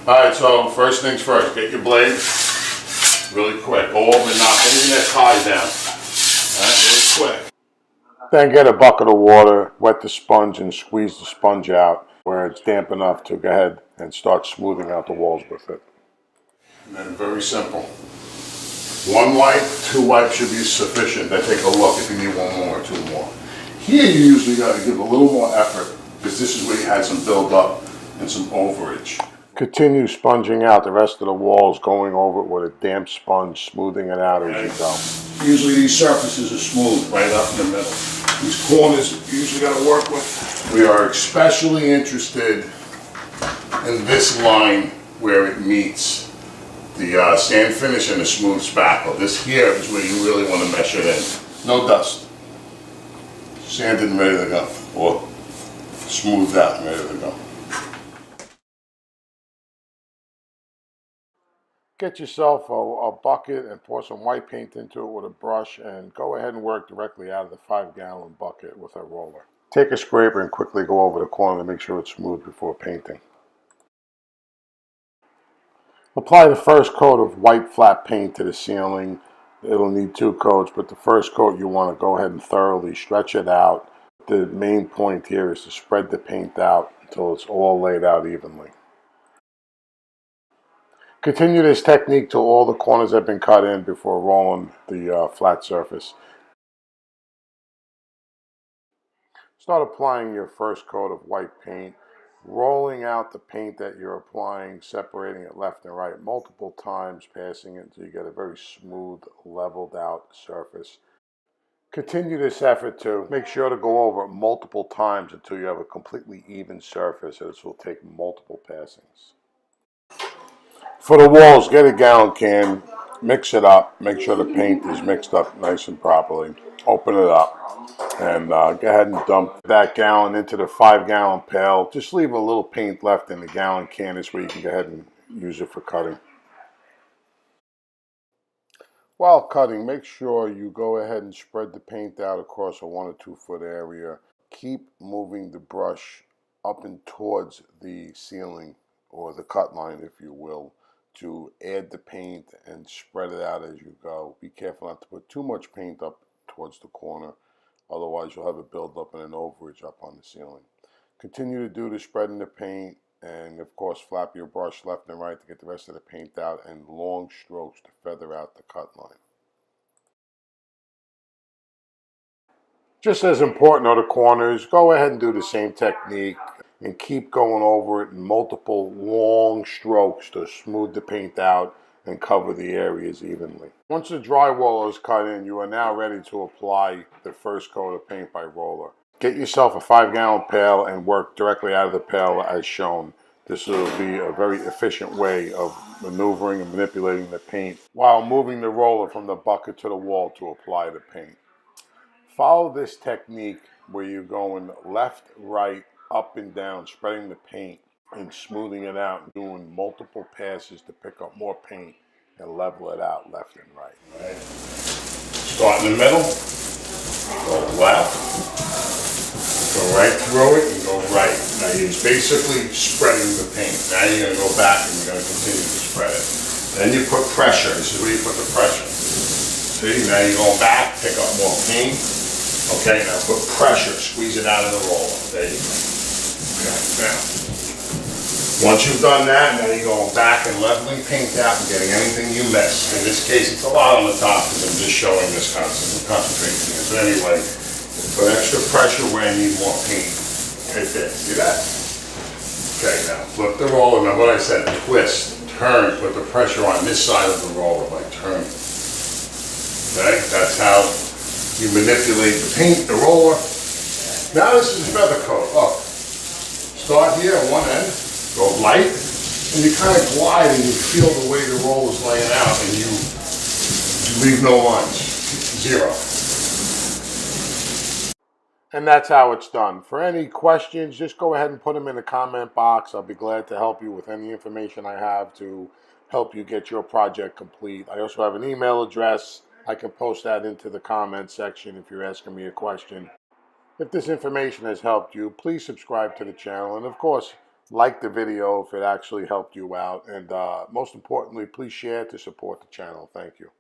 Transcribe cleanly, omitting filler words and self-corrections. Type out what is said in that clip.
Alright, so first things first, get your blade really quick. Go over and knock anything that ties down. Alright, really quick. Then get a bucket of water, wet the sponge and squeeze the sponge out where it's damp enough to go ahead and start smoothing out the walls with it. And then very simple. 1 wipe, 2 wipes should be sufficient. Then take a look if you need 1 more or 2 more. Here you usually got to give a little more effort because this is where you had some buildup and some overage. Continue sponging out the rest of the walls, going over it with a damp sponge, smoothing it out as you go. Usually these surfaces are smooth right up in the middle. These corners you usually got to work with. We are especially interested in this line where it meets the sand finish and the smooth spackle. This here is where you really want to measure it in. No dust. Sanded and ready to go. Or smoothed out and ready to go. Get yourself a bucket and pour some white paint into it with a brush and go ahead and work directly out of the 5-gallon bucket with a roller. Take a scraper and quickly go over the corner to make sure it's smooth before painting. Apply the first coat of white flat paint to the ceiling. It'll need 2 coats, but the first coat you want to go ahead and thoroughly stretch it out. The main point here is to spread the paint out until it's all laid out evenly. Continue this technique till all the corners have been cut in before rolling the flat surface. Start applying your first coat of white paint, rolling out the paint that you're applying, separating it left and right multiple times, passing it until you get a very smooth, leveled out surface. Continue this effort to make sure to go over it multiple times until you have a completely even surface. This will take multiple passings. For the walls, get a gallon can, mix it up, make sure the paint is mixed up nice and properly. Open it up and go ahead and dump that gallon into the 5-gallon pail. Just leave a little paint left in the gallon can. This way you can go ahead and use it for cutting. While cutting, make sure you go ahead and spread the paint out across a 1 or 2 foot area. Keep moving the brush up and towards the ceiling or the cut line, if you will, to add the paint and spread it out as you go. Be careful not to put too much paint up towards the corner, otherwise you'll have a buildup and an overage up on the ceiling. Continue to do the spreading the paint, and of course flap your brush left and right to get the rest of the paint out, and long strokes to feather out the cut line. Just as important are the corners. Go ahead and do the same technique and keep going over it in multiple long strokes to smooth the paint out and cover the areas evenly. Once the drywall is cut in, you are now ready to apply the first coat of paint by roller. Get yourself a 5-gallon pail and work directly out of the pail as shown. This will be a very efficient way of maneuvering and manipulating the paint while moving the roller from the bucket to the wall to apply the paint. Follow this technique where you're going left, right, up and down, spreading the paint and smoothing it out and doing multiple passes to pick up more paint and level it out left and right. Start in the middle, go left, go right through it and go right. Now you're basically spreading the paint. Now you're going to go back and you're going to continue to spread it. Then you put pressure. This is where you put the pressure. See, now you're going back, pick up more paint. Okay, now put pressure, squeeze it out of the roller. There you go. Okay, now, once you've done that, now you're going back and leveling paint out and getting anything you missed. In this case, it's a lot on the top because I'm just showing this concentrating here. So anyway, put extra pressure where you need more paint. Right there, see that? Okay, now flip the roller. Remember what I said, twist, turn, put the pressure on this side of the roller by turning. Okay, that's how you manipulate the paint, the roller. Now this is feather coat. Look, start here at one end, go light, and you kind of glide and you feel the way the roll is laying out, and you leave no lines, 0. And that's how it's done. For any questions, just go ahead and put them in the comment box. I'll be glad to help you with any information I have to help you get your project complete. I also have an email address. I can post that into the comment section if you're asking me a question. If this information has helped you, please subscribe to the channel. And of course, like the video if it actually helped you out, and most importantly, please share to support the channel. Thank you.